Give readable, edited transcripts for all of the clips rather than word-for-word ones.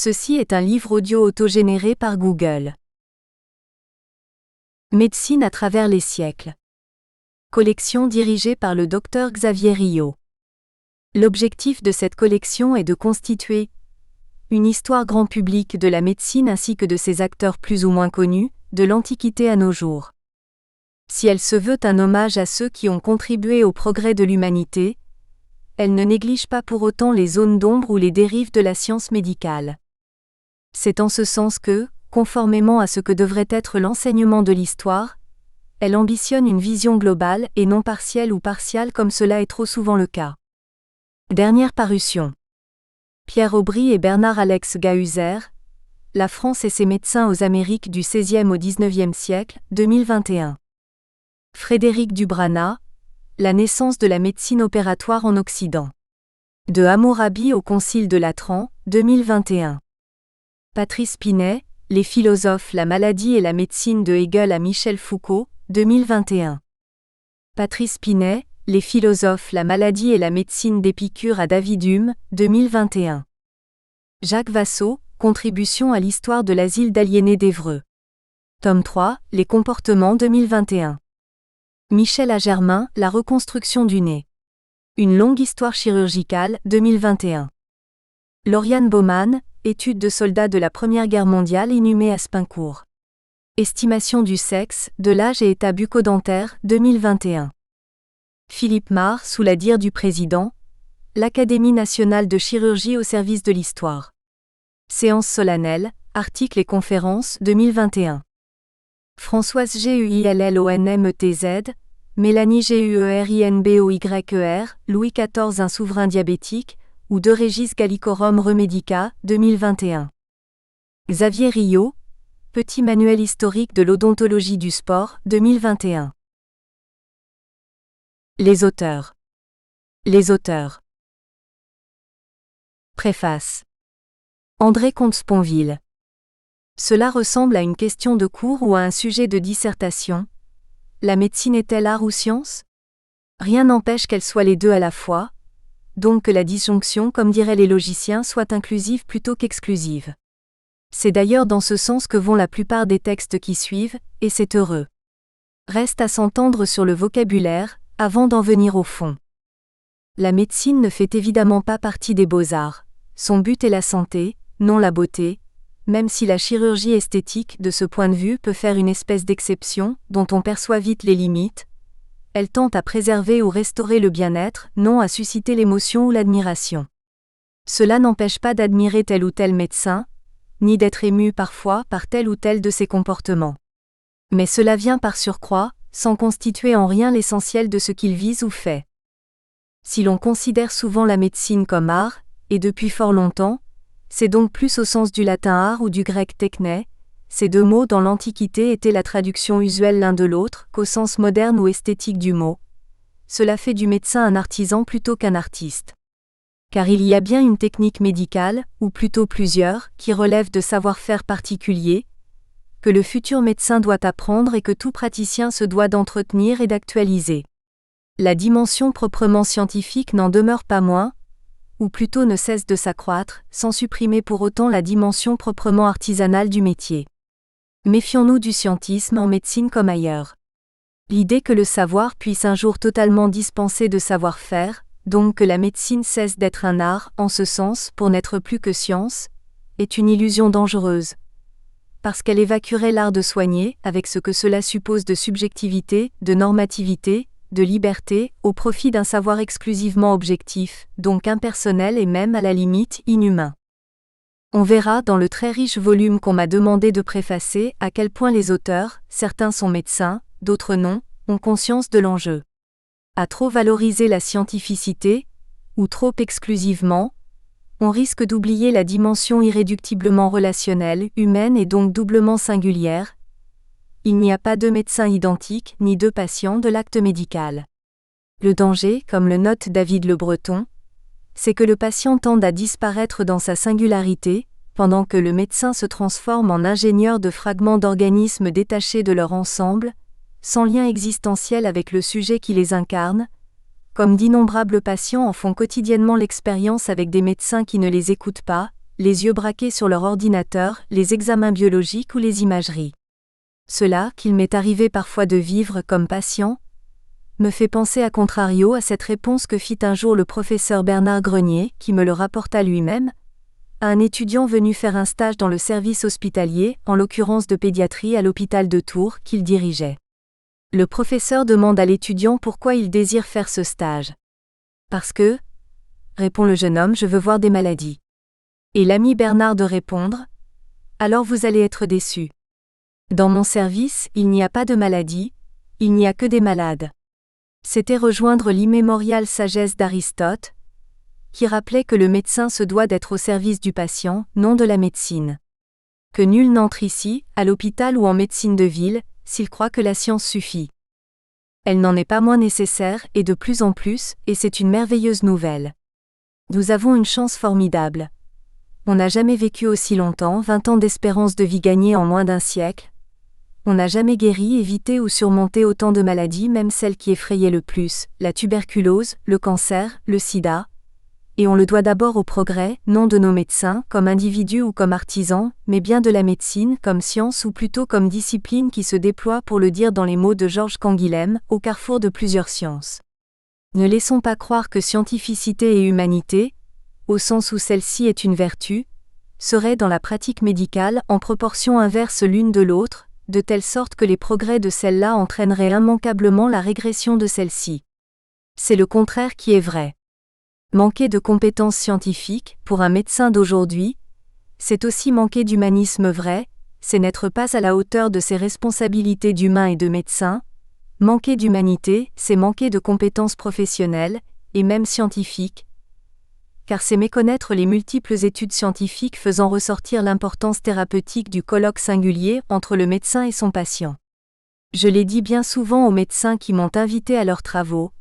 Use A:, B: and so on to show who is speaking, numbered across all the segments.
A: Ceci est un livre audio autogénéré par Google. Médecine à travers les siècles. Collection dirigée par le Dr Xavier Rio. L'objectif de cette collection est de constituer une histoire grand public de la médecine ainsi que de ses acteurs plus ou moins connus, de l'Antiquité à nos jours. Si elle se veut un hommage à ceux qui ont contribué au progrès de l'humanité, elle ne néglige pas pour autant les zones d'ombre ou les dérives de la science médicale. C'est en ce sens que, conformément à ce que devrait être l'enseignement de l'histoire, elle ambitionne une vision globale et non partielle ou partiale comme cela est trop souvent le cas. Dernière parution. Pierre Aubry et Bernard-Alex Gahuzer, La France et ses médecins aux Amériques du XVIe au XIXe siècle, 2021. Frédéric Dubrana, La naissance de la médecine opératoire en Occident. De Hammurabi au Concile de Latran, 2021. Patrice Pinet, Les philosophes, la maladie et la médecine de Hegel à Michel Foucault, 2021. Patrice Pinet, Les philosophes, la maladie et la médecine d'Épicure à David Hume, 2021. Jacques Vassaux, Contribution à l'histoire de l'asile d'aliénés d'Évreux. Tome 3, Les comportements 2021. Michel Agermain, La reconstruction du nez. Une longue histoire chirurgicale, 2021. Lauriane Baumann, Études de soldats de la Première Guerre mondiale inhumés à Spincourt. Estimation du sexe, de l'âge et état bucco-dentaire, 2021. Philippe Marr, Sous la dire du président, L'Académie nationale de chirurgie au service de l'histoire. Séance solennelle, articles et conférences, 2021. Françoise Guillonmetz, Mélanie Guerinboyer, Louis XIV un souverain diabétique, ou de Régis Gallicorum Remedica, 2021. Xavier Rio, Petit manuel historique de l'odontologie du sport, 2021. Les auteurs. Préface. André Comte-Sponville. Cela ressemble à une question de cours ou à un sujet de dissertation. La médecine est-elle art ou science ? Rien n'empêche qu'elle soit les deux à la fois, donc que la disjonction, comme diraient les logiciens, soit inclusive plutôt qu'exclusive. C'est d'ailleurs dans ce sens que vont la plupart des textes qui suivent, et c'est heureux. Reste à s'entendre sur le vocabulaire, avant d'en venir au fond. La médecine ne fait évidemment pas partie des beaux-arts. Son but est la santé, non la beauté, même si la chirurgie esthétique, de ce point de vue, peut faire une espèce d'exception, dont on perçoit vite les limites. Elle tente à préserver ou restaurer le bien-être, non à susciter l'émotion ou l'admiration. Cela n'empêche pas d'admirer tel ou tel médecin, ni d'être ému parfois par tel ou tel de ses comportements. Mais cela vient par surcroît, sans constituer en rien l'essentiel de ce qu'il vise ou fait. Si l'on considère souvent la médecine comme art, et depuis fort longtemps, c'est donc plus au sens du latin art ou du grec techné, ces deux mots dans l'Antiquité étaient la traduction usuelle l'un de l'autre, qu'au sens moderne ou esthétique du mot. Cela fait du médecin un artisan plutôt qu'un artiste. Car il y a bien une technique médicale, ou plutôt plusieurs, qui relèvent de savoir-faire particuliers, que le futur médecin doit apprendre et que tout praticien se doit d'entretenir et d'actualiser. La dimension proprement scientifique n'en demeure pas moins, ou plutôt ne cesse de s'accroître, sans supprimer pour autant la dimension proprement artisanale du métier. Méfions-nous du scientisme en médecine comme ailleurs. L'idée que le savoir puisse un jour totalement dispenser de savoir-faire, donc que la médecine cesse d'être un art, en ce sens, pour n'être plus que science, est une illusion dangereuse. Parce qu'elle évacuerait l'art de soigner, avec ce que cela suppose de subjectivité, de normativité, de liberté, au profit d'un savoir exclusivement objectif, donc impersonnel et même à la limite inhumain. On verra dans le très riche volume qu'on m'a demandé de préfacer à quel point les auteurs, certains sont médecins, d'autres non, ont conscience de l'enjeu. À trop valoriser la scientificité, ou trop exclusivement, on risque d'oublier la dimension irréductiblement relationnelle, humaine et donc doublement singulière. Il n'y a pas deux médecins identiques, ni deux patients de l'acte médical. Le danger, comme le note David Le Breton, c'est que le patient tende à disparaître dans sa singularité, pendant que le médecin se transforme en ingénieur de fragments d'organismes détachés de leur ensemble, sans lien existentiel avec le sujet qui les incarne, comme d'innombrables patients en font quotidiennement l'expérience avec des médecins qui ne les écoutent pas, les yeux braqués sur leur ordinateur, les examens biologiques ou les imageries. Cela, qu'il m'est arrivé parfois de vivre comme patient, me fait penser à contrario à cette réponse que fit un jour le professeur Bernard Grenier, qui me le rapporta lui-même, à un étudiant venu faire un stage dans le service hospitalier, en l'occurrence de pédiatrie à l'hôpital de Tours, qu'il dirigeait. Le professeur demande à l'étudiant pourquoi il désire faire ce stage. Parce que, répond le jeune homme, je veux voir des maladies. Et l'ami Bernard de répondre, alors vous allez être déçu. Dans mon service, il n'y a pas de maladies, il n'y a que des malades. C'était rejoindre l'immémoriale sagesse d'Aristote, qui rappelait que le médecin se doit d'être au service du patient, non de la médecine. Que nul n'entre ici, à l'hôpital ou en médecine de ville, s'il croit que la science suffit. Elle n'en est pas moins nécessaire, et de plus en plus, et c'est une merveilleuse nouvelle. Nous avons une chance formidable. On n'a jamais vécu aussi longtemps, 20 ans d'espérance de vie gagnée en moins d'un siècle. On n'a jamais guéri, évité ou surmonté autant de maladies, même celles qui effrayaient le plus, la tuberculose, le cancer, le sida. Et on le doit d'abord au progrès, non de nos médecins, comme individus ou comme artisans, mais bien de la médecine, comme science ou plutôt comme discipline qui se déploie, pour le dire dans les mots de Georges Canguilhem, au carrefour de plusieurs sciences. Ne laissons pas croire que scientificité et humanité, au sens où celle-ci est une vertu, seraient dans la pratique médicale en proportion inverse l'une de l'autre, de telle sorte que les progrès de celle-là entraîneraient immanquablement la régression de celle-ci. C'est le contraire qui est vrai. Manquer de compétences scientifiques, pour un médecin d'aujourd'hui, c'est aussi manquer d'humanisme vrai, c'est n'être pas à la hauteur de ses responsabilités d'humain et de médecin. Manquer d'humanité, c'est manquer de compétences professionnelles, et même scientifiques, car c'est méconnaître les multiples études scientifiques faisant ressortir l'importance thérapeutique du colloque singulier entre le médecin et son patient. Je l'ai dit bien souvent aux médecins qui m'ont invité à leurs travaux,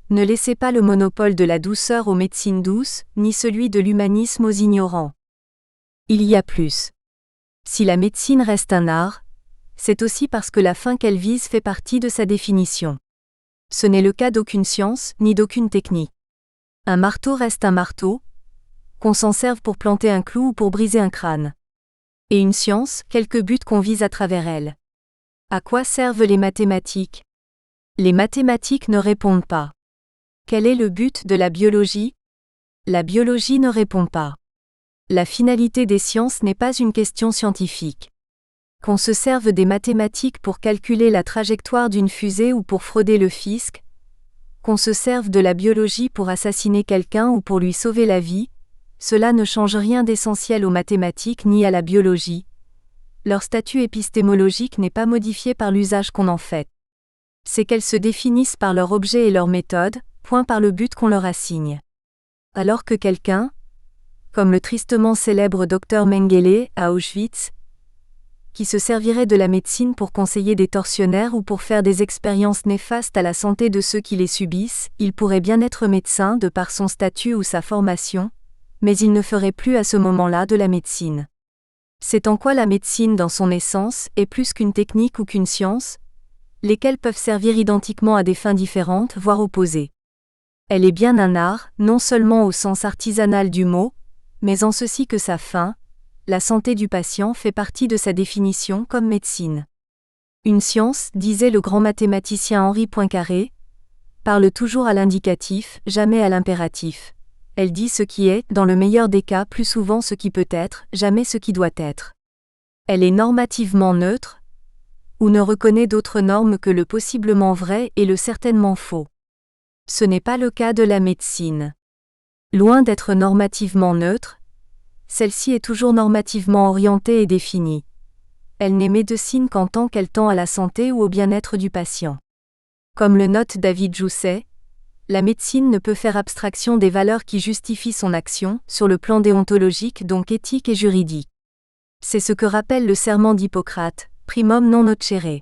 A: ne laissez pas le monopole de la douceur aux médecines douces, ni celui de l'humanisme aux ignorants. Il y a plus. Si la médecine reste un art, c'est aussi parce que la fin qu'elle vise fait partie de sa définition. Ce n'est le cas d'aucune science, ni d'aucune technique. Un marteau reste un marteau, qu'on s'en serve pour planter un clou ou pour briser un crâne. Et une science, quelque but qu'on vise à travers elle. À quoi servent les mathématiques ? Les mathématiques ne répondent pas. Quel est le but de la biologie ? La biologie ne répond pas. La finalité des sciences n'est pas une question scientifique. Qu'on se serve des mathématiques pour calculer la trajectoire d'une fusée ou pour frauder le fisc, qu'on se serve de la biologie pour assassiner quelqu'un ou pour lui sauver la vie, cela ne change rien d'essentiel aux mathématiques ni à la biologie. Leur statut épistémologique n'est pas modifié par l'usage qu'on en fait. C'est qu'elles se définissent par leur objet et leur méthode, point par le but qu'on leur assigne. Alors que quelqu'un, comme le tristement célèbre docteur Mengele à Auschwitz, qui se servirait de la médecine pour conseiller des tortionnaires ou pour faire des expériences néfastes à la santé de ceux qui les subissent, il pourrait bien être médecin de par son statut ou sa formation, mais il ne ferait plus à ce moment-là de la médecine. C'est en quoi la médecine dans son essence est plus qu'une technique ou qu'une science, lesquelles peuvent servir identiquement à des fins différentes, voire opposées. Elle est bien un art, non seulement au sens artisanal du mot, mais en ceci que sa fin, la santé du patient, fait partie de sa définition comme médecine. Une science, disait le grand mathématicien Henri Poincaré, parle toujours à l'indicatif, jamais à l'impératif. Elle dit ce qui est, dans le meilleur des cas plus souvent ce qui peut être, jamais ce qui doit être. Elle est normativement neutre, ou ne reconnaît d'autres normes que le possiblement vrai et le certainement faux. Ce n'est pas le cas de la médecine. Loin d'être normativement neutre, celle-ci est toujours normativement orientée et définie. Elle n'est médecine qu'en tant qu'elle tend à la santé ou au bien-être du patient. Comme le note David Jousset, la médecine ne peut faire abstraction des valeurs qui justifient son action, sur le plan déontologique donc éthique et juridique. C'est ce que rappelle le serment d'Hippocrate, primum non nocere.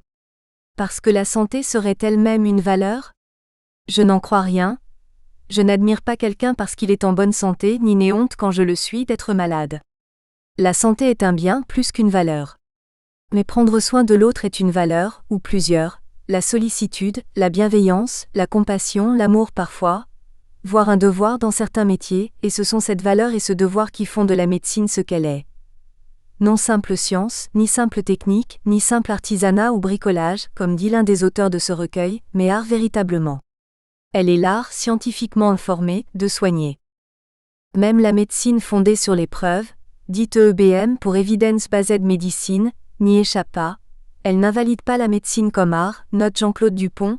A: Parce que la santé serait elle-même une valeur ? Je n'en crois rien. Je n'admire pas quelqu'un parce qu'il est en bonne santé, ni n'ai honte quand je le suis d'être malade. La santé est un bien plus qu'une valeur. Mais prendre soin de l'autre est une valeur, ou plusieurs, la sollicitude, la bienveillance, la compassion, l'amour parfois, voire un devoir dans certains métiers, et ce sont cette valeur et ce devoir qui font de la médecine ce qu'elle est. Non simple science, ni simple technique, ni simple artisanat ou bricolage, comme dit l'un des auteurs de ce recueil, mais art véritablement. Elle est l'art, scientifiquement informé, de soigner. Même la médecine fondée sur les preuves, dite EBM pour Evidence-Based Medicine, n'y échappe pas. Elle n'invalide pas la médecine comme art, note Jean-Claude Dupont,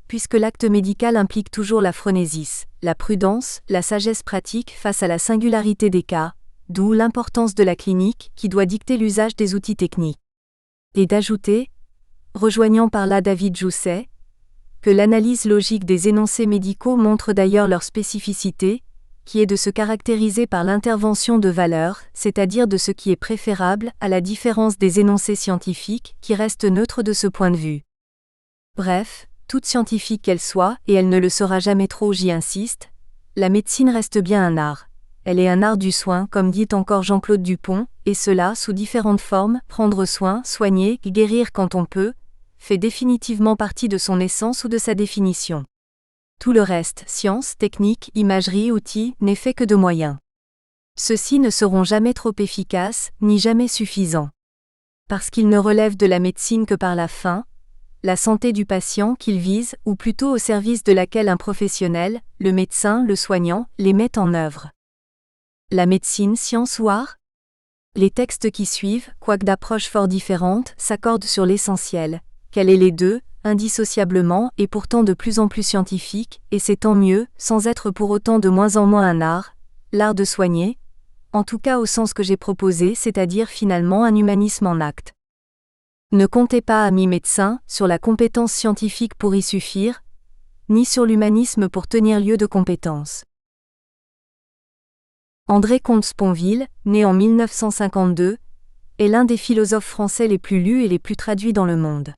A: puisque l'acte médical implique toujours la phronésis, la prudence, la sagesse pratique face à la singularité des cas, d'où l'importance de la clinique qui doit dicter l'usage des outils techniques. Et d'ajouter, rejoignant par là David Jousset, que l'analyse logique des énoncés médicaux montre d'ailleurs leur spécificité, qui est de se caractériser par l'intervention de valeur, c'est-à-dire de ce qui est préférable, à la différence des énoncés scientifiques, qui restent neutres de ce point de vue. Bref, toute scientifique qu'elle soit, et elle ne le sera jamais trop, j'y insiste, la médecine reste bien un art. Elle est un art du soin, comme dit encore Jean-Claude Dupont, et cela sous différentes formes, prendre soin, soigner, guérir quand on peut, fait définitivement partie de son essence ou de sa définition. Tout le reste, science, technique, imagerie, outils, n'est fait que de moyens. Ceux-ci ne seront jamais trop efficaces, ni jamais suffisants. Parce qu'ils ne relèvent de la médecine que par la fin, la santé du patient qu'ils visent, ou plutôt au service de laquelle un professionnel, le médecin, le soignant, les met en œuvre. La médecine, science ou art ? Les textes qui suivent, quoique d'approches fort différentes, s'accordent sur l'essentiel, qu'elle est les deux, indissociablement et pourtant de plus en plus scientifique, et c'est tant mieux, sans être pour autant de moins en moins un art, l'art de soigner, en tout cas au sens que j'ai proposé, c'est-à-dire finalement un humanisme en acte. Ne comptez pas, amis médecins, sur la compétence scientifique pour y suffire, ni sur l'humanisme pour tenir lieu de compétence. André Comte-Sponville, né en 1952, est l'un des philosophes français les plus lus et les plus traduits dans le monde.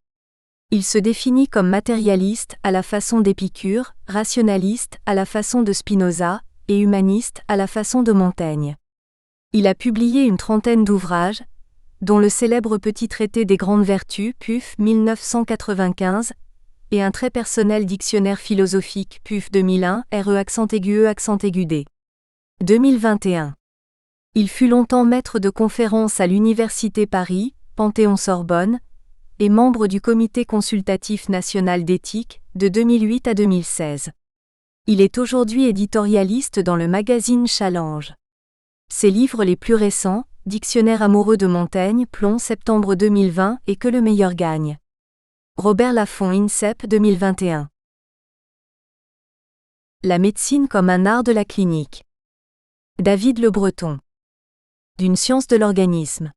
A: Il se définit comme matérialiste à la façon d'Épicure, rationaliste à la façon de Spinoza, et humaniste à la façon de Montaigne. Il a publié une trentaine d'ouvrages, dont le célèbre Petit traité des grandes vertus, PUF 1995, et un très personnel dictionnaire philosophique, PUF 2001, RE_E_D. 2021. Il fut longtemps maître de conférences à l'Université Paris, Panthéon-Sorbonne, et membre du Comité consultatif national d'éthique, de 2008 à 2016. Il est aujourd'hui éditorialiste dans le magazine Challenge. Ses livres les plus récents, Dictionnaire amoureux de Montaigne, Plomb septembre 2020 et Que le meilleur gagne. Robert Laffont INSEP 2021. La médecine comme un art de la clinique. David Le Breton. D'une science de l'organisme.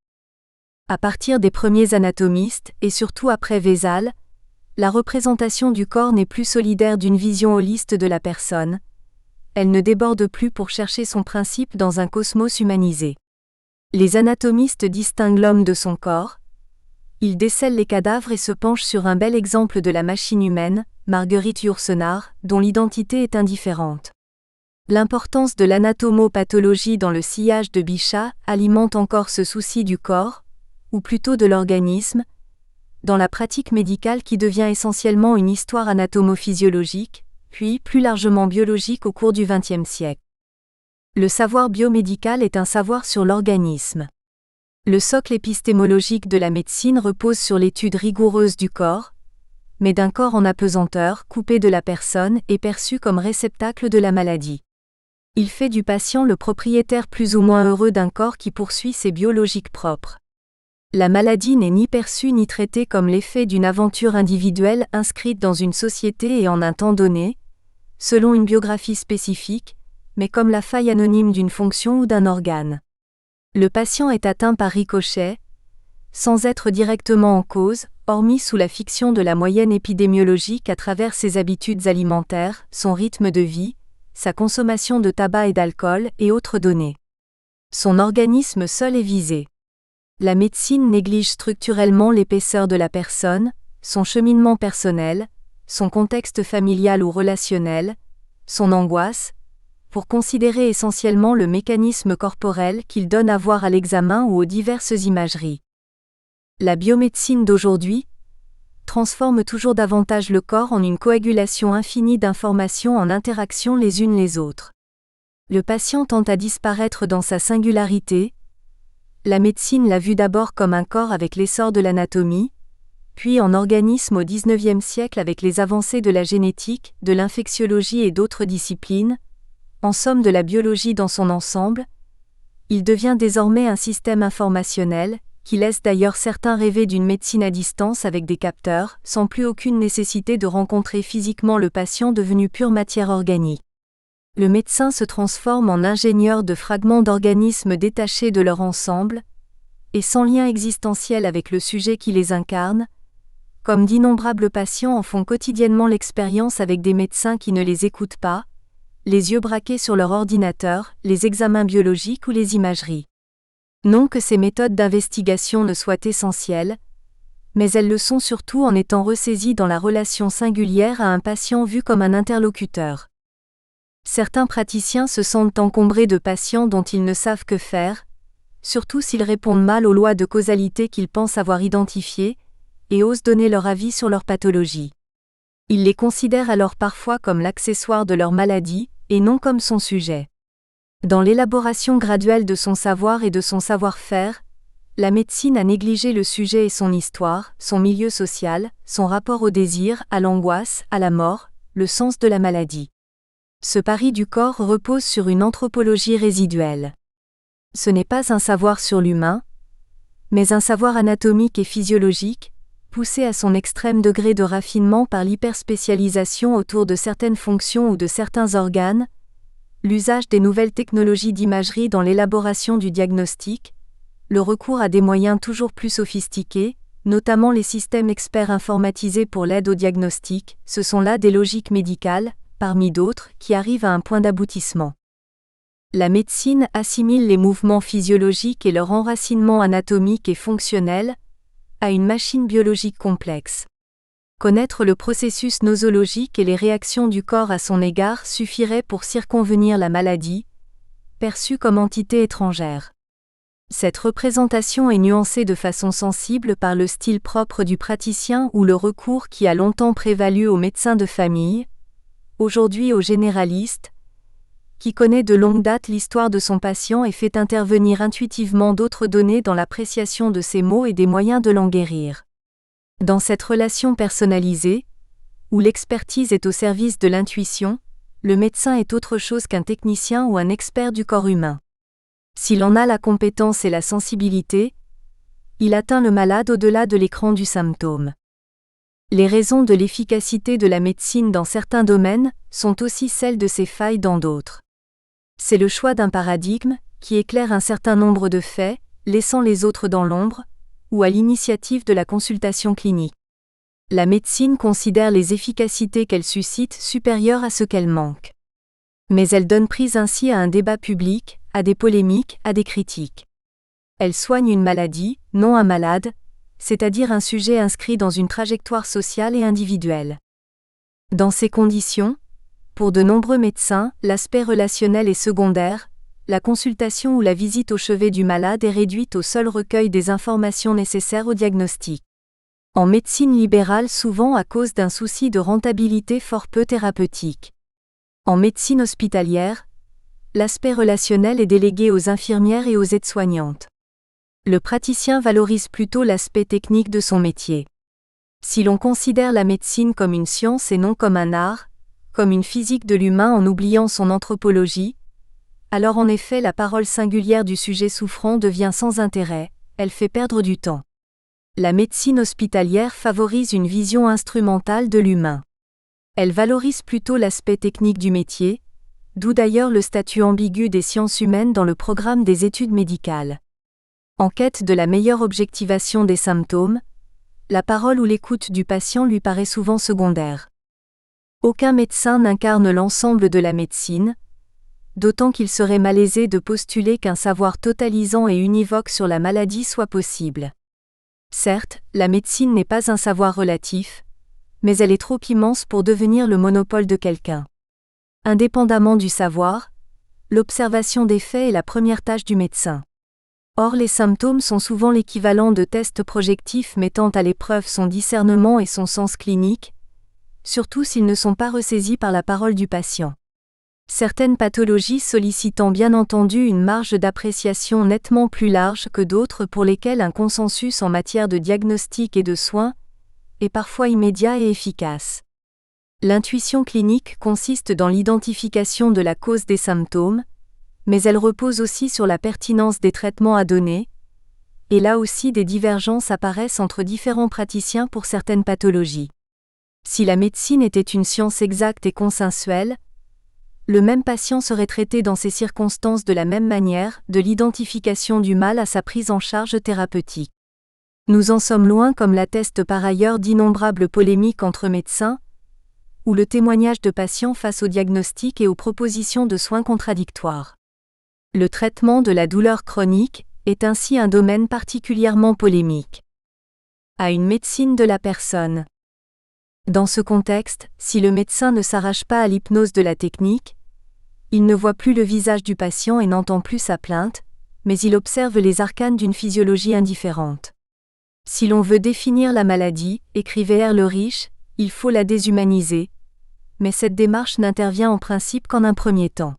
A: À partir des premiers anatomistes, et surtout après Vézal, la représentation du corps n'est plus solidaire d'une vision holiste de la personne. Elle ne déborde plus pour chercher son principe dans un cosmos humanisé. Les anatomistes distinguent l'homme de son corps. Ils décèlent les cadavres et se penchent sur un bel exemple de la machine humaine, Marguerite Yourcenar, dont l'identité est indifférente. L'importance de l'anatomopathologie dans le sillage de Bichat alimente encore ce souci du corps, ou plutôt de l'organisme, dans la pratique médicale qui devient essentiellement une histoire anatomo-physiologique, puis plus largement biologique au cours du XXe siècle. Le savoir biomédical est un savoir sur l'organisme. Le socle épistémologique de la médecine repose sur l'étude rigoureuse du corps, mais d'un corps en apesanteur, coupé de la personne et perçu comme réceptacle de la maladie. Il fait du patient le propriétaire plus ou moins heureux d'un corps qui poursuit ses biologiques propres. La maladie n'est ni perçue ni traitée comme l'effet d'une aventure individuelle inscrite dans une société et en un temps donné, selon une biographie spécifique, mais comme la faille anonyme d'une fonction ou d'un organe. Le patient est atteint par ricochet, sans être directement en cause, hormis sous la fiction de la moyenne épidémiologique à travers ses habitudes alimentaires, son rythme de vie, sa consommation de tabac et d'alcool et autres données. Son organisme seul est visé. La médecine néglige structurellement l'épaisseur de la personne, son cheminement personnel, son contexte familial ou relationnel, son angoisse, pour considérer essentiellement le mécanisme corporel qu'il donne à voir à l'examen ou aux diverses imageries. La biomédecine d'aujourd'hui, transforme toujours davantage le corps en une coagulation infinie d'informations en interaction les unes les autres. Le patient tend à disparaître dans sa singularité. La médecine l'a vu d'abord comme un corps avec l'essor de l'anatomie, puis en organisme au XIXe siècle avec les avancées de la génétique, de l'infectiologie et d'autres disciplines, en somme de la biologie dans son ensemble. Il devient désormais un système informationnel, qui laisse d'ailleurs certains rêver d'une médecine à distance avec des capteurs, sans plus aucune nécessité de rencontrer physiquement le patient devenu pure matière organique. Le médecin se transforme en ingénieur de fragments d'organismes détachés de leur ensemble, et sans lien existentiel avec le sujet qui les incarne, comme d'innombrables patients en font quotidiennement l'expérience avec des médecins qui ne les écoutent pas, les yeux braqués sur leur ordinateur, les examens biologiques ou les imageries. Non que ces méthodes d'investigation ne soient essentielles, mais elles le sont surtout en étant ressaisies dans la relation singulière à un patient vu comme un interlocuteur. Certains praticiens se sentent encombrés de patients dont ils ne savent que faire, surtout s'ils répondent mal aux lois de causalité qu'ils pensent avoir identifiées, et osent donner leur avis sur leur pathologie. Ils les considèrent alors parfois comme l'accessoire de leur maladie, et non comme son sujet. Dans l'élaboration graduelle de son savoir et de son savoir-faire, la médecine a négligé le sujet et son histoire, son milieu social, son rapport au désir, à l'angoisse, à la mort, le sens de la maladie. Ce pari du corps repose sur une anthropologie résiduelle. Ce n'est pas un savoir sur l'humain, mais un savoir anatomique et physiologique, poussé à son extrême degré de raffinement par l'hyperspécialisation autour de certaines fonctions ou de certains organes, l'usage des nouvelles technologies d'imagerie dans l'élaboration du diagnostic, le recours à des moyens toujours plus sophistiqués, notamment les systèmes experts informatisés pour l'aide au diagnostic, ce sont là des logiques médicales, parmi d'autres, qui arrivent à un point d'aboutissement. La médecine assimile les mouvements physiologiques et leur enracinement anatomique et fonctionnel à une machine biologique complexe. Connaître le processus nosologique et les réactions du corps à son égard suffirait pour circonvenir la maladie, perçue comme entité étrangère. Cette représentation est nuancée de façon sensible par le style propre du praticien ou le recours qui a longtemps prévalu au médecin de famille, aujourd'hui au généraliste, qui connaît de longue date l'histoire de son patient et fait intervenir intuitivement d'autres données dans l'appréciation de ses maux et des moyens de l'en guérir. Dans cette relation personnalisée, où l'expertise est au service de l'intuition, le médecin est autre chose qu'un technicien ou un expert du corps humain. S'il en a la compétence et la sensibilité, il atteint le malade au-delà de l'écran du symptôme. Les raisons de l'efficacité de la médecine dans certains domaines sont aussi celles de ses failles dans d'autres. C'est le choix d'un paradigme, qui éclaire un certain nombre de faits, laissant les autres dans l'ombre, ou à l'initiative de la consultation clinique. La médecine considère les efficacités qu'elle suscite supérieures à ce qu'elle manque. Mais elle donne prise ainsi à un débat public, à des polémiques, à des critiques. Elle soigne une maladie, non un malade, c'est-à-dire un sujet inscrit dans une trajectoire sociale et individuelle. Dans ces conditions, pour de nombreux médecins, l'aspect relationnel est secondaire, la consultation ou la visite au chevet du malade est réduite au seul recueil des informations nécessaires au diagnostic. En médecine libérale souvent à cause d'un souci de rentabilité fort peu thérapeutique. En médecine hospitalière, l'aspect relationnel est délégué aux infirmières et aux aides-soignantes. Le praticien valorise plutôt l'aspect technique de son métier. Si l'on considère la médecine comme une science et non comme un art, comme une physique de l'humain en oubliant son anthropologie, alors en effet la parole singulière du sujet souffrant devient sans intérêt, elle fait perdre du temps. La médecine hospitalière favorise une vision instrumentale de l'humain. Elle valorise plutôt l'aspect technique du métier, d'où d'ailleurs le statut ambigu des sciences humaines dans le programme des études médicales. En quête de la meilleure objectivation des symptômes, la parole ou l'écoute du patient lui paraît souvent secondaire. Aucun médecin n'incarne l'ensemble de la médecine, d'autant qu'il serait malaisé de postuler qu'un savoir totalisant et univoque sur la maladie soit possible. Certes, la médecine n'est pas un savoir relatif, mais elle est trop immense pour devenir le monopole de quelqu'un. Indépendamment du savoir, l'observation des faits est la première tâche du médecin. Or les symptômes sont souvent l'équivalent de tests projectifs mettant à l'épreuve son discernement et son sens clinique, surtout s'ils ne sont pas ressaisis par la parole du patient. Certaines pathologies sollicitant bien entendu une marge d'appréciation nettement plus large que d'autres pour lesquelles un consensus en matière de diagnostic et de soins est parfois immédiat et efficace. L'intuition clinique consiste dans l'identification de la cause des symptômes, mais elle repose aussi sur la pertinence des traitements à donner, et là aussi des divergences apparaissent entre différents praticiens pour certaines pathologies. Si la médecine était une science exacte et consensuelle, le même patient serait traité dans ces circonstances de la même manière, de l'identification du mal à sa prise en charge thérapeutique. Nous en sommes loin comme l'attestent par ailleurs d'innombrables polémiques entre médecins, ou le témoignage de patients face au diagnostic et aux propositions de soins contradictoires. Le traitement de la douleur chronique est ainsi un domaine particulièrement polémique. À une médecine de la personne. Dans ce contexte, si le médecin ne s'arrache pas à l'hypnose de la technique, il ne voit plus le visage du patient et n'entend plus sa plainte, mais il observe les arcanes d'une physiologie indifférente. Si l'on veut définir la maladie, écrivait Ehrlich, il faut la déshumaniser, mais cette démarche n'intervient en principe qu'en un premier temps.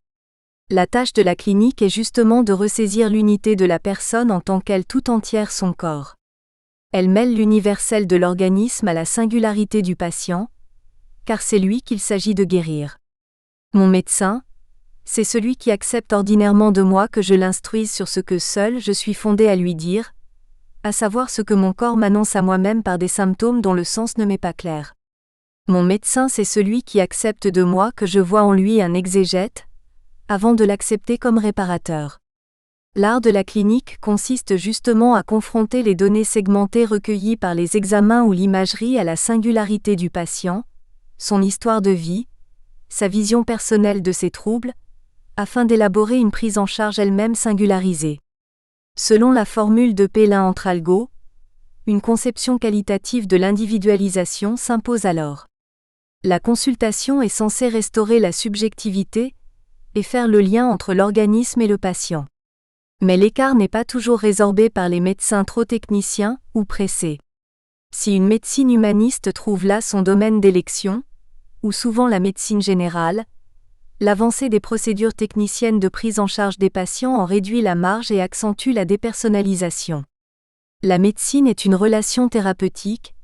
A: La tâche de la clinique est justement de ressaisir l'unité de la personne en tant qu'elle tout entière son corps. Elle mêle l'universel de l'organisme à la singularité du patient, car c'est lui qu'il s'agit de guérir. Mon médecin, c'est celui qui accepte ordinairement de moi que je l'instruise sur ce que seul je suis fondé à lui dire, à savoir ce que mon corps m'annonce à moi-même par des symptômes dont le sens ne m'est pas clair. Mon médecin c'est celui qui accepte de moi que je vois en lui un exégète, avant de l'accepter comme réparateur. L'art de la clinique consiste justement à confronter les données segmentées recueillies par les examens ou l'imagerie à la singularité du patient, son histoire de vie, sa vision personnelle de ses troubles, afin d'élaborer une prise en charge elle-même singularisée. Selon la formule de Pellin entre Algo, une conception qualitative de l'individualisation s'impose alors. La consultation est censée restaurer la subjectivité et faire le lien entre l'organisme et le patient. Mais l'écart n'est pas toujours résorbé par les médecins trop techniciens ou pressés. Si une médecine humaniste trouve là son domaine d'élection, ou souvent la médecine générale, l'avancée des procédures techniciennes de prise en charge des patients en réduit la marge et accentue la dépersonnalisation. La médecine est une relation thérapeutique,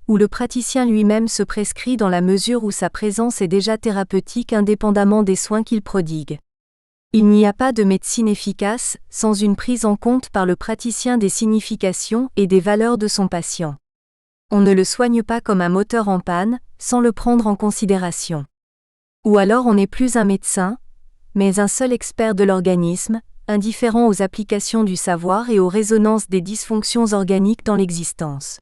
A: où le praticien lui-même se prescrit dans la mesure où sa présence est déjà thérapeutique indépendamment des soins qu'il prodigue. Il n'y a pas de médecine efficace sans une prise en compte par le praticien des significations et des valeurs de son patient. On ne le soigne pas comme un moteur en panne, sans le prendre en considération. Ou alors on n'est plus un médecin, mais un seul expert de l'organisme, indifférent aux applications du savoir et aux résonances des dysfonctions organiques dans l'existence.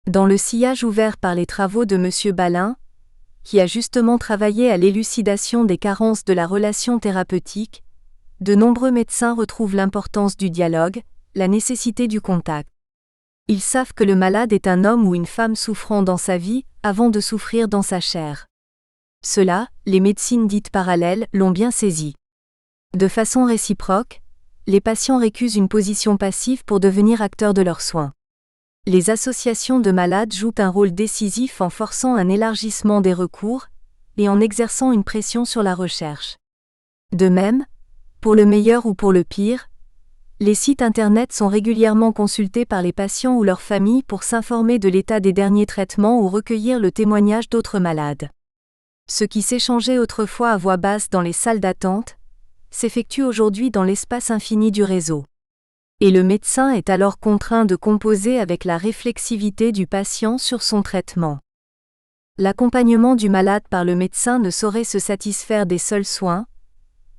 A: Dans le sillage ouvert par les travaux de M. Balin, qui a justement travaillé à l'élucidation des carences de la relation thérapeutique, de nombreux médecins retrouvent l'importance du dialogue, la nécessité du contact. Ils savent que le malade est un homme ou une femme souffrant dans sa vie, avant de souffrir dans sa chair. Cela, les médecines dites parallèles l'ont bien saisi. De façon réciproque, les patients récusent une position passive pour devenir acteurs de leurs soins. Les associations de malades jouent un rôle décisif en forçant un élargissement des recours et en exerçant une pression sur la recherche. De même, pour le meilleur ou pour le pire, les sites internet sont régulièrement consultés par les patients ou leurs familles pour s'informer de l'état des derniers traitements ou recueillir le témoignage d'autres malades. Ce qui s'échangeait autrefois à voix basse dans les salles d'attente s'effectue aujourd'hui dans l'espace infini du réseau. Et le médecin est alors contraint de composer avec la réflexivité du patient sur son traitement. L'accompagnement du malade par le médecin ne saurait se satisfaire des seuls soins.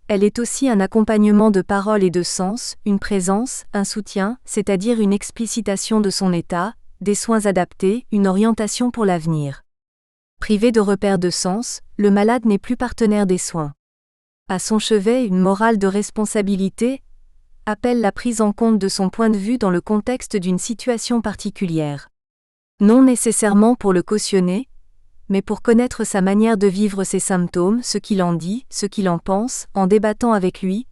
A: Elle est aussi un accompagnement de parole et de sens, une présence, un soutien, c'est-à-dire une explicitation de son état, des soins adaptés, une orientation pour l'avenir. Privé de repères de sens, le malade n'est plus partenaire des soins. À son chevet, une morale de responsabilité appelle la prise en compte de son point de vue dans le contexte d'une situation particulière. Non nécessairement pour le cautionner, mais pour connaître sa manière de vivre ses symptômes, ce qu'il en dit, ce qu'il en pense, en débattant avec lui,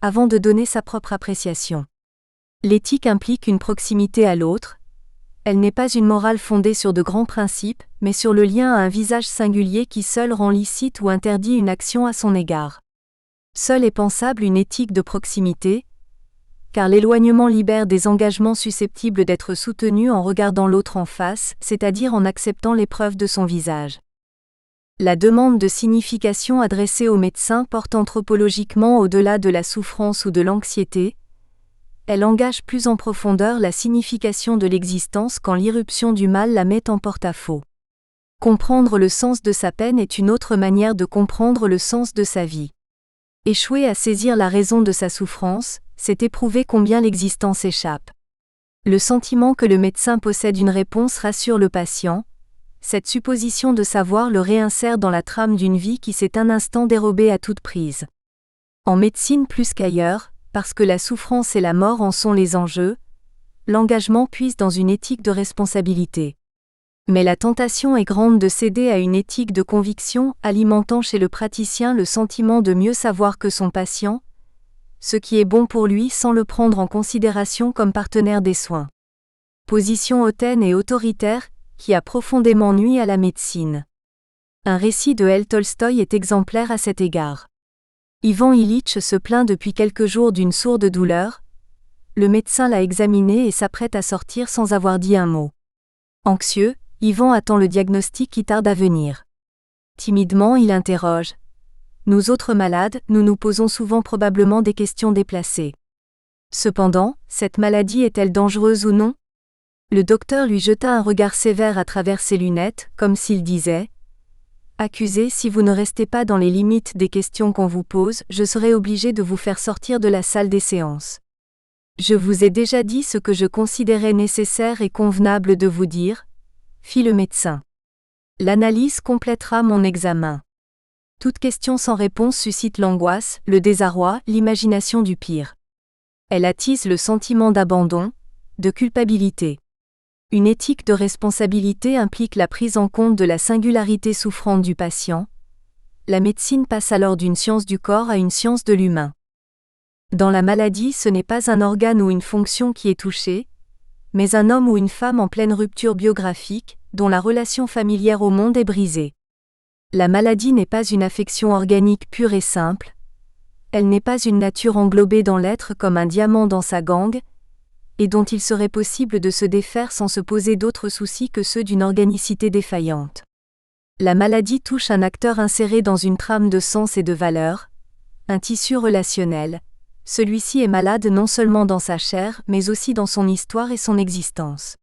A: avant de donner sa propre appréciation. L'éthique implique une proximité à l'autre. Elle n'est pas une morale fondée sur de grands principes, mais sur le lien à un visage singulier qui seul rend licite ou interdit une action à son égard. Seule est pensable une éthique de proximité, car l'éloignement libère des engagements susceptibles d'être soutenus en regardant l'autre en face, c'est-à-dire en acceptant l'épreuve de son visage. La demande de signification adressée au médecin porte anthropologiquement au-delà de la souffrance ou de l'anxiété. Elle engage plus en profondeur la signification de l'existence quand l'irruption du mal la met en porte-à-faux. Comprendre le sens de sa peine est une autre manière de comprendre le sens de sa vie. Échouer à saisir la raison de sa souffrance, c'est éprouver combien l'existence échappe. Le sentiment que le médecin possède une réponse rassure le patient. Cette supposition de savoir le réinsère dans la trame d'une vie qui s'est un instant dérobée à toute prise. En médecine plus qu'ailleurs, parce que la souffrance et la mort en sont les enjeux, l'engagement puise dans une éthique de responsabilité. Mais la tentation est grande de céder à une éthique de conviction, alimentant chez le praticien le sentiment de mieux savoir que son patient, ce qui est bon pour lui sans le prendre en considération comme partenaire des soins. Position hautaine et autoritaire, qui a profondément nui à la médecine. Un récit de L. Tolstoï est exemplaire à cet égard. Ivan Ilitch se plaint depuis quelques jours d'une sourde douleur. Le médecin l'a examiné et s'apprête à sortir sans avoir dit un mot. Anxieux, Ivan attend le diagnostic qui tarde à venir. Timidement, il interroge. Nous autres malades, nous nous posons souvent probablement des questions déplacées. Cependant, cette maladie est-elle dangereuse ou non ? Le docteur lui jeta un regard sévère à travers ses lunettes, comme s'il disait « Accusé, si vous ne restez pas dans les limites des questions qu'on vous pose, je serai obligé de vous faire sortir de la salle des séances. Je vous ai déjà dit ce que je considérais nécessaire et convenable de vous dire, » fit le médecin. L'analyse complétera mon examen. Toute question sans réponse suscite l'angoisse, le désarroi, l'imagination du pire. Elle attise le sentiment d'abandon, de culpabilité. Une éthique de responsabilité implique la prise en compte de la singularité souffrante du patient. La médecine passe alors d'une science du corps à une science de l'humain. Dans la maladie, ce n'est pas un organe ou une fonction qui est touché, mais un homme ou une femme en pleine rupture biographique, dont la relation familière au monde est brisée. La maladie n'est pas une affection organique pure et simple. Elle n'est pas une nature englobée dans l'être comme un diamant dans sa gangue, et dont il serait possible de se défaire sans se poser d'autres soucis que ceux d'une organicité défaillante. La maladie touche un acteur inséré dans une trame de sens et de valeurs, un tissu relationnel. Celui-ci est malade non seulement dans sa chair, mais aussi dans son histoire et son existence.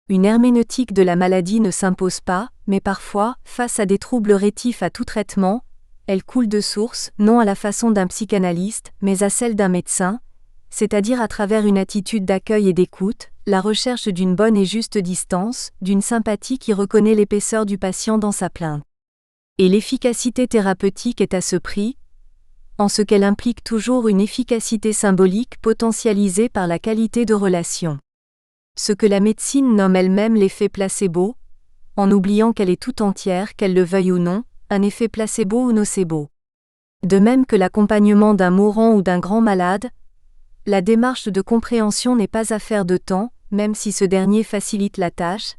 A: Une herméneutique de la maladie ne s'impose pas, mais parfois, face à des troubles rétifs à tout traitement, elle coule de source, non à la façon d'un psychanalyste, mais à celle d'un médecin, c'est-à-dire à travers une attitude d'accueil et d'écoute, la recherche d'une bonne et juste distance, d'une sympathie qui reconnaît l'épaisseur du patient dans sa plainte. Et l'efficacité thérapeutique est à ce prix, en ce qu'elle implique toujours une efficacité symbolique potentialisée par la qualité de relation. Ce que la médecine nomme elle-même l'effet placebo, en oubliant qu'elle est tout entière, qu'elle le veuille ou non, un effet placebo ou nocebo. De même que l'accompagnement d'un mourant ou d'un grand malade, la démarche de compréhension n'est pas affaire de temps, même si ce dernier facilite la tâche.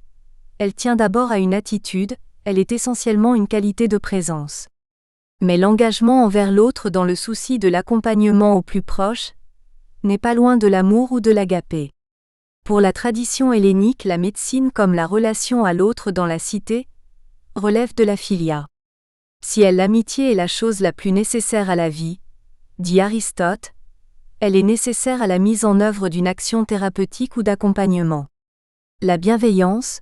A: Elle tient d'abord à une attitude, elle est essentiellement une qualité de présence. Mais l'engagement envers l'autre dans le souci de l'accompagnement au plus proche n'est pas loin de l'amour ou de l'agapé. Pour la tradition hellénique, la médecine comme la relation à l'autre dans la cité relève de la philia. Si l'amitié est la chose la plus nécessaire à la vie, dit Aristote, elle est nécessaire à la mise en œuvre d'une action thérapeutique ou d'accompagnement. La bienveillance,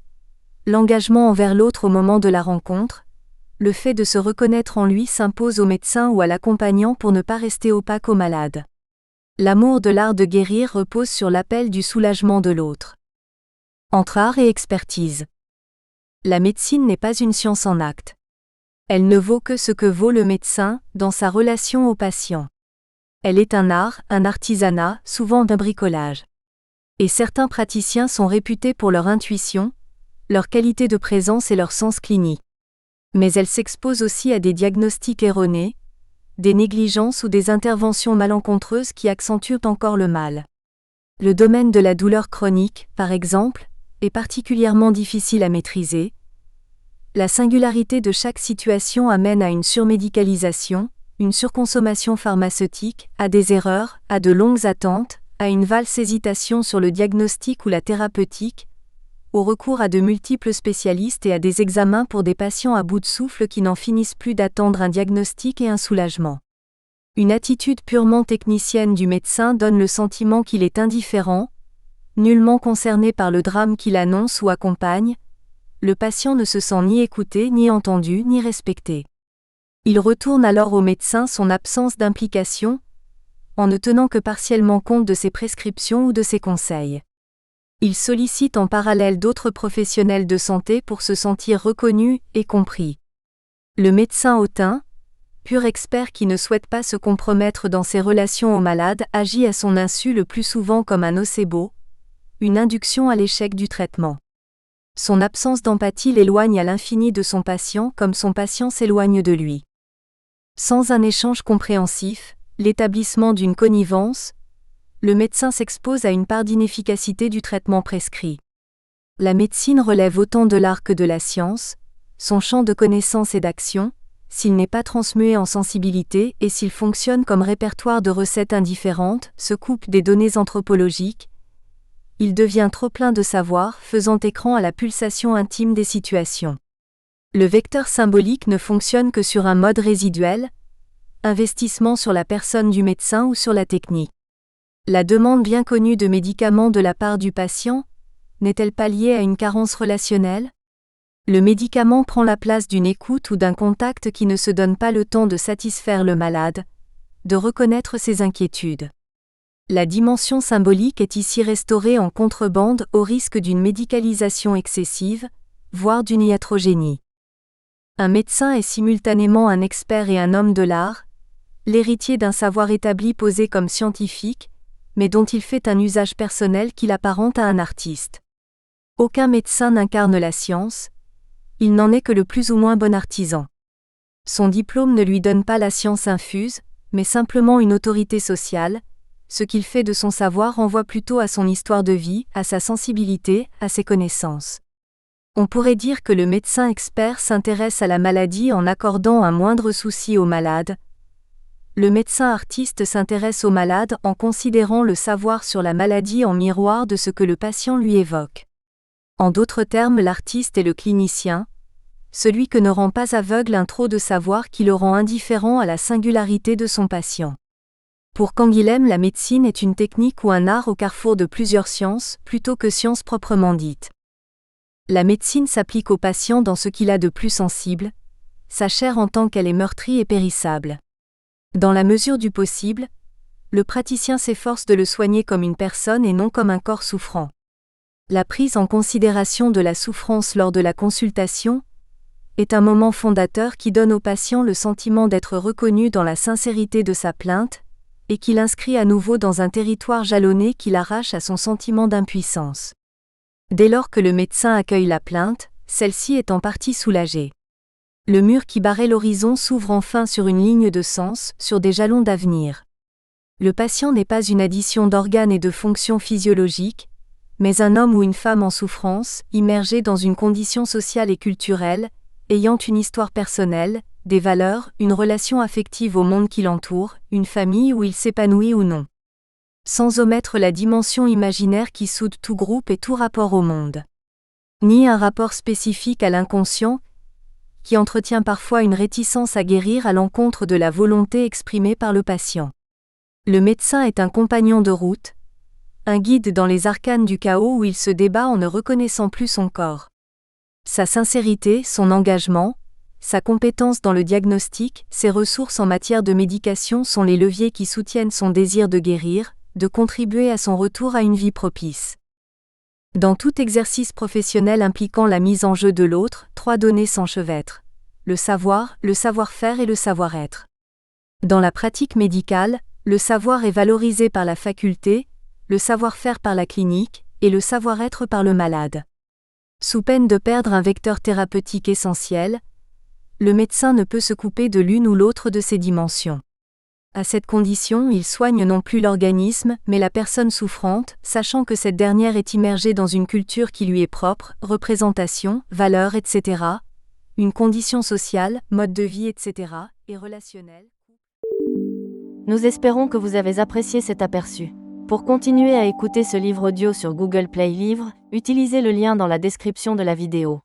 A: l'engagement envers l'autre au moment de la rencontre, le fait de se reconnaître en lui s'impose au médecin ou à l'accompagnant pour ne pas rester opaque au malade. L'amour de l'art de guérir repose sur l'appel du soulagement de l'autre. Entre art et expertise. La médecine n'est pas une science en acte. Elle ne vaut que ce que vaut le médecin dans sa relation au patient. Elle est un art, un artisanat, souvent d'un bricolage. Et certains praticiens sont réputés pour leur intuition, leur qualité de présence et leur sens clinique. Mais elle s'expose aussi à des diagnostics erronés, des négligences ou des interventions malencontreuses qui accentuent encore le mal. Le domaine de la douleur chronique, par exemple, est particulièrement difficile à maîtriser. La singularité de chaque situation amène à une surmédicalisation, une surconsommation pharmaceutique, à des erreurs, à de longues attentes, à une valse hésitation sur le diagnostic ou la thérapeutique, au recours à de multiples spécialistes et à des examens pour des patients à bout de souffle qui n'en finissent plus d'attendre un diagnostic et un soulagement. Une attitude purement technicienne du médecin donne le sentiment qu'il est indifférent, nullement concerné par le drame qu'il annonce ou accompagne. Le patient ne se sent ni écouté, ni entendu, ni respecté. Il retourne alors au médecin son absence d'implication, en ne tenant que partiellement compte de ses prescriptions ou de ses conseils. Il sollicite en parallèle d'autres professionnels de santé pour se sentir reconnu et compris. Le médecin hautain, pur expert qui ne souhaite pas se compromettre dans ses relations aux malades, agit à son insu le plus souvent comme un nocebo, une induction à l'échec du traitement. Son absence d'empathie l'éloigne à l'infini de son patient comme son patient s'éloigne de lui. Sans un échange compréhensif, l'établissement d'une connivence, le médecin s'expose à une part d'inefficacité du traitement prescrit. La médecine relève autant de l'art que de la science, son champ de connaissance et d'action, s'il n'est pas transmué en sensibilité et s'il fonctionne comme répertoire de recettes indifférentes, se coupe des données anthropologiques, il devient trop plein de savoir, faisant écran à la pulsation intime des situations. Le vecteur symbolique ne fonctionne que sur un mode résiduel, investissement sur la personne du médecin ou sur la technique. La demande bien connue de médicaments de la part du patient, n'est-elle pas liée à une carence relationnelle ? Le médicament prend la place d'une écoute ou d'un contact qui ne se donne pas le temps de satisfaire le malade, de reconnaître ses inquiétudes. La dimension symbolique est ici restaurée en contrebande au risque d'une médicalisation excessive, voire d'une iatrogénie. Un médecin est simultanément un expert et un homme de l'art, l'héritier d'un savoir établi posé comme scientifique, mais dont il fait un usage personnel qui l'apparente à un artiste. Aucun médecin n'incarne la science, il n'en est que le plus ou moins bon artisan. Son diplôme ne lui donne pas la science infuse, mais simplement une autorité sociale. Ce qu'il fait de son savoir renvoie plutôt à son histoire de vie, à sa sensibilité, à ses connaissances. On pourrait dire que le médecin expert s'intéresse à la maladie en accordant un moindre souci au malade. Le médecin artiste s'intéresse au malade en considérant le savoir sur la maladie en miroir de ce que le patient lui évoque. En d'autres termes, l'artiste est le clinicien, celui que ne rend pas aveugle un trop de savoir qui le rend indifférent à la singularité de son patient. Pour Canguilhem, la médecine est une technique ou un art au carrefour de plusieurs sciences, plutôt que science proprement dite. La médecine s'applique au patient dans ce qu'il a de plus sensible, sa chair en tant qu'elle est meurtrie et périssable. Dans la mesure du possible, le praticien s'efforce de le soigner comme une personne et non comme un corps souffrant. La prise en considération de la souffrance lors de la consultation est un moment fondateur qui donne au patient le sentiment d'être reconnu dans la sincérité de sa plainte, et qui l'inscrit à nouveau dans un territoire jalonné qui l'arrache à son sentiment d'impuissance. Dès lors que le médecin accueille la plainte, celle-ci est en partie soulagée. Le mur qui barrait l'horizon s'ouvre enfin sur une ligne de sens, sur des jalons d'avenir. Le patient n'est pas une addition d'organes et de fonctions physiologiques, mais un homme ou une femme en souffrance, immergé dans une condition sociale et culturelle, ayant une histoire personnelle, des valeurs, une relation affective au monde qui l'entoure, une famille où il s'épanouit ou non. Sans omettre la dimension imaginaire qui soude tout groupe et tout rapport au monde. Ni un rapport spécifique à l'inconscient, qui entretient parfois une réticence à guérir à l'encontre de la volonté exprimée par le patient. Le médecin est un compagnon de route, un guide dans les arcanes du chaos où il se débat en ne reconnaissant plus son corps. Sa sincérité, son engagement, sa compétence dans le diagnostic, ses ressources en matière de médication sont les leviers qui soutiennent son désir de guérir, de contribuer à son retour à une vie propice. Dans tout exercice professionnel impliquant la mise en jeu de l'autre, 3 données s'enchevêtrent: le savoir, le savoir-faire et le savoir-être. Dans la pratique médicale, le savoir est valorisé par la faculté, le savoir-faire par la clinique, et le savoir-être par le malade. Sous peine de perdre un vecteur thérapeutique essentiel, le médecin ne peut se couper de l'une ou l'autre de ces dimensions. À cette condition, il soigne non plus l'organisme, mais la personne souffrante, sachant que cette dernière est immergée dans une culture qui lui est propre, représentation, valeurs, etc., une condition sociale, mode de vie, etc., et relationnelle.
B: Nous espérons que vous avez apprécié cet aperçu. Pour continuer à écouter ce livre audio sur Google Play Livres, utilisez le lien dans la description de la vidéo.